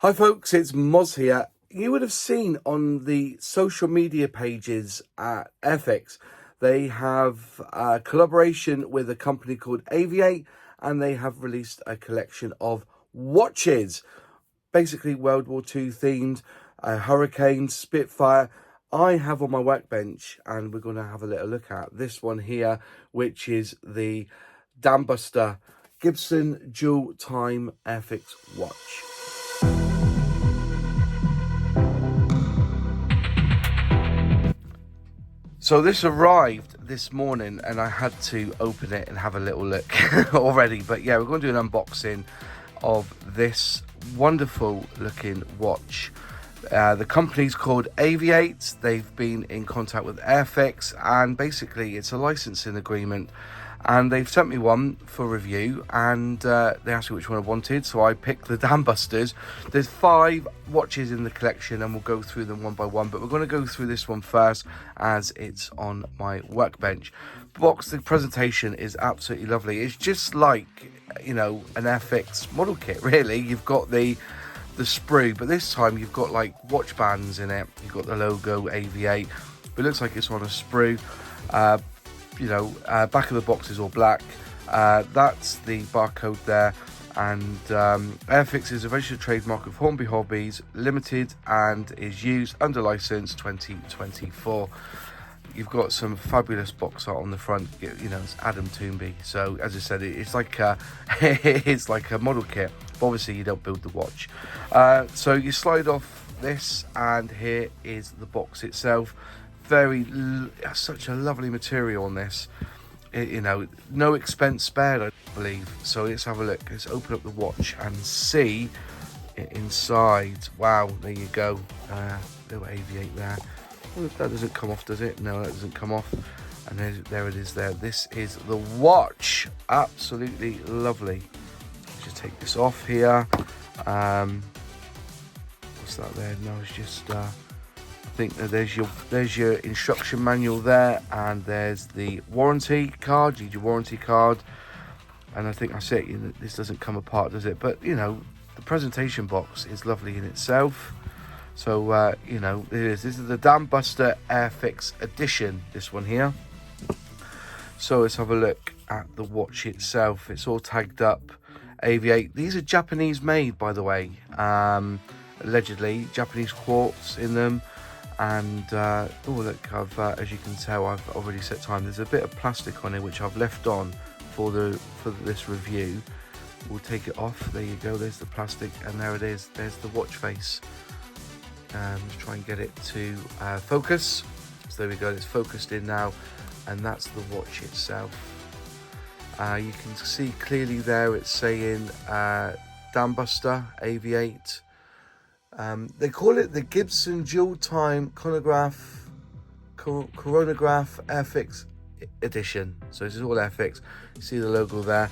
Hi folks, it's Moz here. You would have seen on the social media pages at Airfix, they have a collaboration with a company called AVI-8 and they have released a collection of watches, basically World War II themed, Hurricane, Spitfire. I have on my workbench and we're going to have a little look at this one here, which is the Dambuster Gibson dual time Airfix watch. So this arrived this morning and I had to open it and have a little look already. But yeah, we're going to do an unboxing of this wonderful looking watch. The company's called AVI-8. They've been in contact with Airfix and basically it's a licensing agreement. And they've sent me one for review and they asked me which one I wanted, so I picked the Dambusters. There's 5 watches in the collection and we'll go through them one by one, but we're going to go through this one first as it's on my workbench. The presentation is absolutely lovely. It's just like, you know, an Airfix model kit really. You've got the sprue, but this time you've got like watch bands in it. You've got the logo AVI-8, but it looks like it's on a sprue. Back of the box is all black. That's the barcode there, and Airfix is a registered trademark of Hornby Hobbies Limited and is used under license 2024. You've got some fabulous box art on the front. You know, it's Adam Toomby. So as I said, it's like a it's like a model kit, but obviously you don't build the watch. So you slide off this, and here is the box itself. Such a lovely material on this. No expense spared, I believe. So let's have a look. Let's open up the watch and see it inside. Wow, there you go. Little AVI-8 there. Well, that doesn't come off, does it? No, that doesn't come off. And there it is there. This is the watch. Absolutely lovely. Let's just take this off here. What's that there? No, it's just I think that there's your instruction manual there, and there's the warranty card. You need your warranty card, and I think that's it. This doesn't come apart, does it? But you know, the presentation box is lovely in itself. So this is the Dambuster Airfix edition, this one here. So let's have a look at the watch itself. It's all tagged up AVI-8. These are Japanese made, by the way. Allegedly Japanese quartz in them. And oh look, I've as you can tell, I've already set time. There's a bit of plastic on it which I've left on for this review. We'll take it off. There you go. There's the plastic, and there it is. There's the watch face. Let's try and get it to focus. So there we go. It's focused in now, and that's the watch itself. You can see clearly there. It's saying Dambuster AVI-8. They call it the Gibson dual time Chronograph Airfix edition. So this is all Airfix. You see the logo there.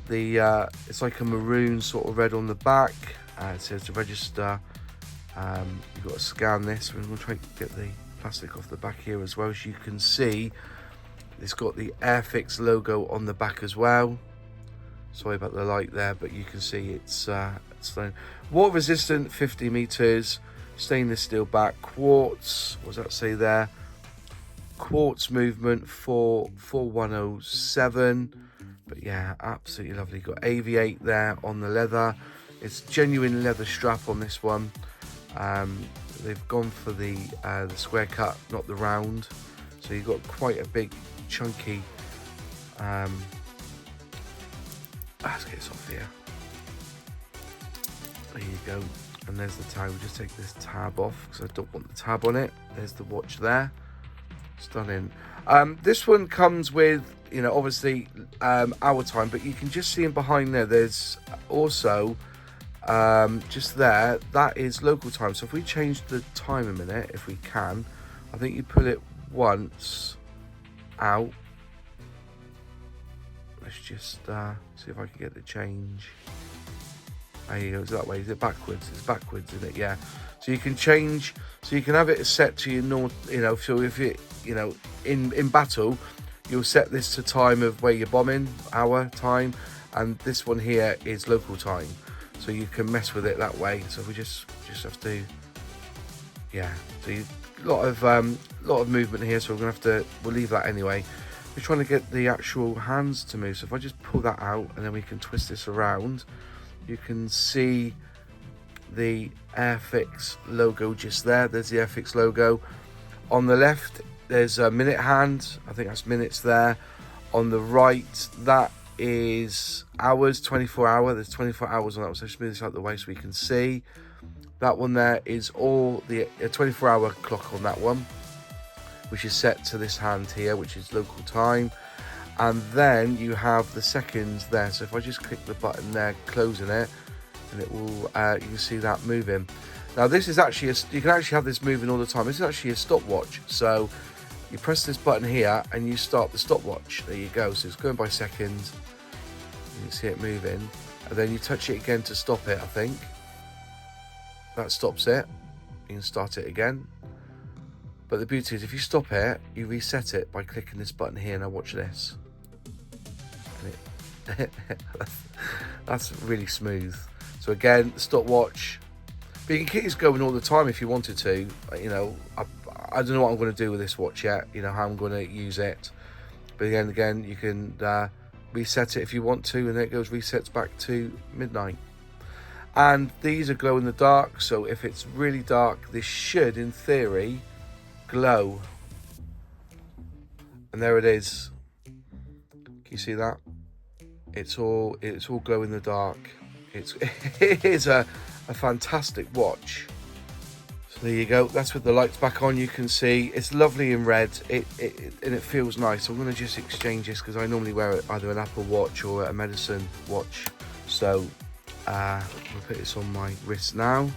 It's like a maroon sort of red on the back. It says to register. You've got to scan this. We're going to try and get the plastic off the back here as well. As you can see, it's got the Airfix logo on the back as well. Sorry about the light there, but you can see it's water resistant, 50 meters, stainless steel back, quartz. What does that say there? Quartz movement 4107. But yeah, absolutely lovely. Got AVI-8 there on the leather. It's genuine leather strap on this one. They've gone for the square cut, not the round. So you've got quite a big, chunky. Let's get this off here. There you go. And there's the tag. We'll just take this tab off because I don't want the tab on it. There's the watch there. Stunning. This one comes with, obviously hour time, but you can just see in behind there. There's also just there. That is local time. So if we change the time a minute, if we can, I think you pull it once out. Let's just see if I can get the change. There you go. It's that way. Is it backwards? It's backwards, isn't it? Yeah. So you can change. So you can have it set to your normal. So if you in battle, you'll set this to time of where you're bombing, hour time, and this one here is local time. so you can mess with it that way. So we just have to, yeah. So a lot of movement here. So we're gonna have to, we'll leave that anyway. We're trying to get the actual hands to move. So if I just pull that out and then we can twist this around, you can see the Airfix logo just there. There's the Airfix logo. On the left, there's a minute hand. I think that's minutes there. On the right, that is hours, 24 hour. There's 24 hours on that one. So just move this out the way so we can see. That one there is all the 24-hour clock on that one, which is set to this hand here, which is local time. And then you have the seconds there. So if I just click the button there, closing it, and it will, you can see that moving. Now this is actually, you can actually have this moving all the time. This is actually a stopwatch. So you press this button here and you start the stopwatch. There you go. So it's going by seconds. You can see it moving. And then you touch it again to stop it, I think. That stops it. You can start it again. But the beauty is if you stop it, you reset it by clicking this button here. Now watch this. And that's really smooth. So again, stopwatch. But you can keep this going all the time if you wanted to. You know, I don't know what I'm going to do with this watch yet. You know, how I'm going to use it. But again, you can reset it if you want to, and then it goes resets back to midnight. And these are glow in the dark. So if it's really dark, this should, in theory, glow. And there it is. Can you see that? It's all glow in the dark. It is a fantastic watch. So there you go. That's with the lights back on. You can see it's lovely in red. And it feels nice. So I'm going to just exchange this because I normally wear either an Apple Watch or a Medicine watch. So I'll put this on my wrist now.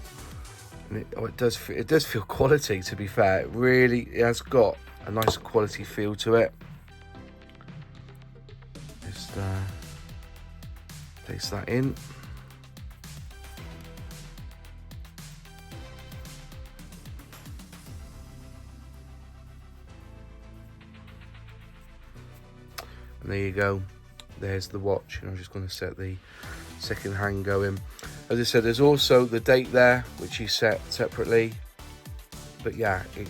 And it does feel quality. To be fair, it has got a nice quality feel to it. Just place that in. And there you go. There's the watch. And I'm just going to set the second hand going. As I said, there's also the date there, which you set separately. But yeah, I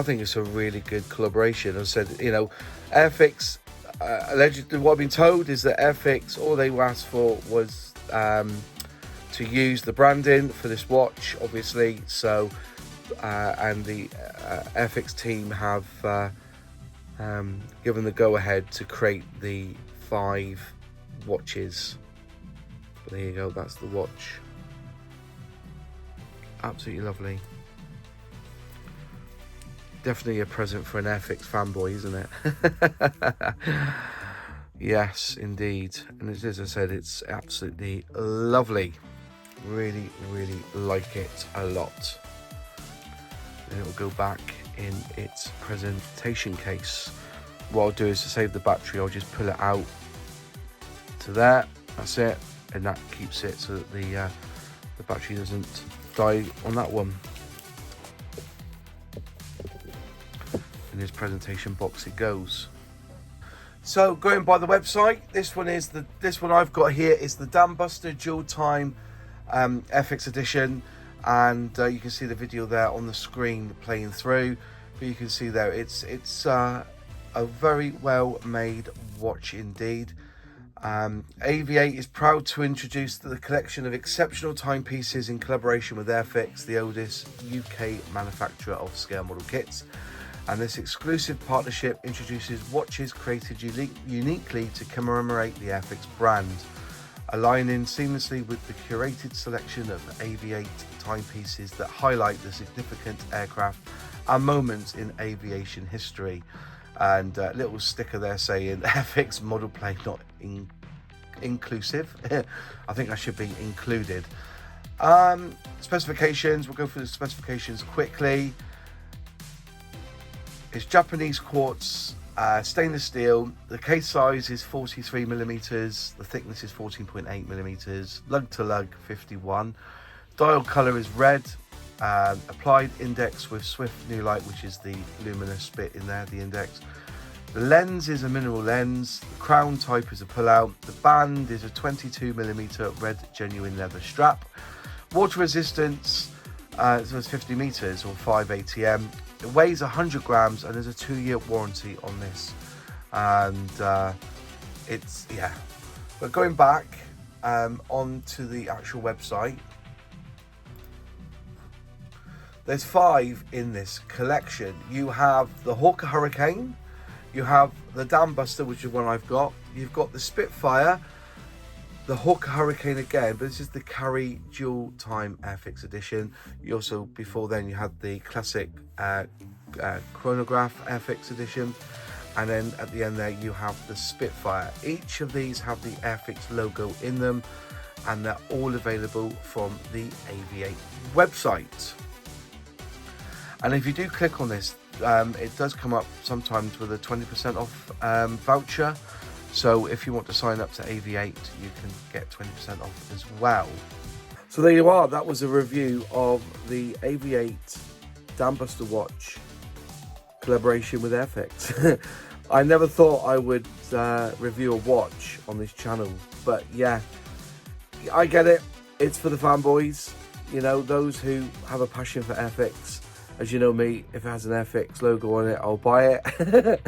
think it's a really good collaboration. As I said, you know, Airfix, allegedly, what I've been told is that Airfix, all they asked for was to use the branding for this watch, obviously. So, and the Airfix team have given the go-ahead to create the 5 watches. But there you go, that's the watch. Absolutely lovely. Definitely a present for an Airfix fanboy, isn't it? Yes, indeed. And as I said, it's absolutely lovely. Really, really like it a lot. And it will go back in its presentation case. What I'll do is to save the battery, I'll just pull it out to there. That's it, and that keeps it so that the battery doesn't die on that one. In this presentation box it goes. So going by the website, this one I've got here is the Dambuster Dual Time Airfix edition, and you can see the video there on the screen playing through. But you can see there it's a very well made watch indeed. AVI-8 is proud to introduce the collection of exceptional timepieces in collaboration with Airfix, the oldest UK manufacturer of scale model kits. And this exclusive partnership introduces watches created uniquely to commemorate the Airfix brand, aligning seamlessly with the curated selection of AVI-8 timepieces that highlight the significant aircraft and moments in aviation history. And a little sticker there saying Airfix model plane not inclusive. I think that should be included. Specifications, we'll go through the specifications quickly. It's Japanese quartz, stainless steel. The case size is 43mm, the thickness is 14.8mm, lug to lug 51. Dial colour is red. Applied index with swift new light, which is the luminous bit in there, the index. The lens is a mineral lens, the crown type is a pull-out, the band is a 22mm red genuine leather strap. Water resistance, so it's 50 meters or 5 ATM. It weighs 100 grams and there's a 2-year warranty on this. And it's, yeah. But going back onto the actual website, there's 5 in this collection. You have the Hawker Hurricane, you have the Dambuster, which is one I've got. You've got the Spitfire, the Hawker Hurricane again, but this is the Carey dual time Airfix edition. You also, before then, you had the classic Chronograph Airfix edition. And then at the end there, you have the Spitfire. Each of these have the Airfix logo in them, and they're all available from the AVI-8 website. And if you do click on this, it does come up sometimes with a 20% off voucher. So if you want to sign up to AVI-8, you can get 20% off as well. So there you are. That was a review of the AVI-8 Dambuster watch collaboration with Airfix. I never thought I would review a watch on this channel, but yeah, I get it. It's for the fanboys, you know, those who have a passion for Airfix. As you know me, if it has an Airfix logo on it, I'll buy it.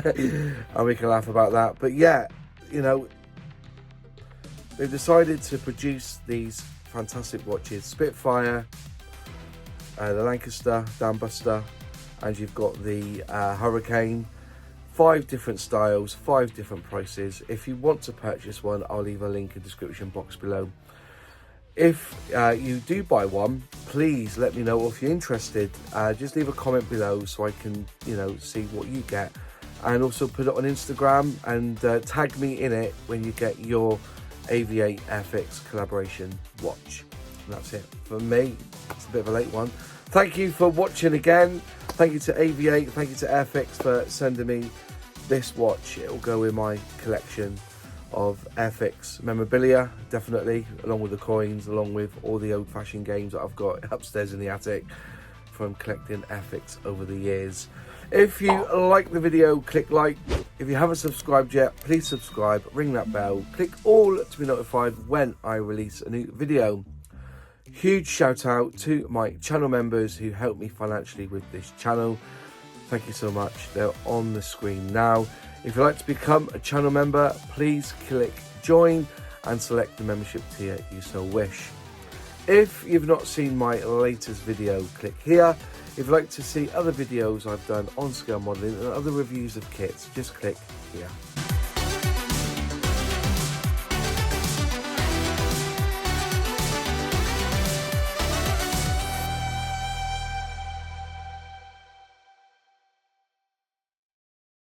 And we can laugh about that. But yeah, you know, they've decided to produce these fantastic watches. Spitfire, the Lancaster, Dambuster, and you've got the Hurricane. 5 different styles, 5 different prices. If you want to purchase one, I'll leave a link in the description box below. If you do buy one, please let me know if you're interested. Just leave a comment below so I can, you know, see what you get, and also put it on Instagram and tag me in it when you get your AVI-8 Airfix collaboration watch. And that's it for me. It's a bit of a late one. Thank you for watching again. Thank you to AVI-8. Thank you to Airfix for sending me this watch. It will go in my collection of Airfix memorabilia, definitely, along with the coins, along with all the old-fashioned games that I've got upstairs in the attic from collecting Airfix over the years. If you like the video, click like. If you haven't subscribed yet, please subscribe, ring that bell, click all to be notified when I release a new video. Huge shout out to my channel members who help me financially with this channel. Thank you so much. They're on the screen now. If you'd like to become a channel member, please click join and select the membership tier you so wish. If you've not seen my latest video, click here. If you'd like to see other videos I've done on scale modelling and other reviews of kits, just click here.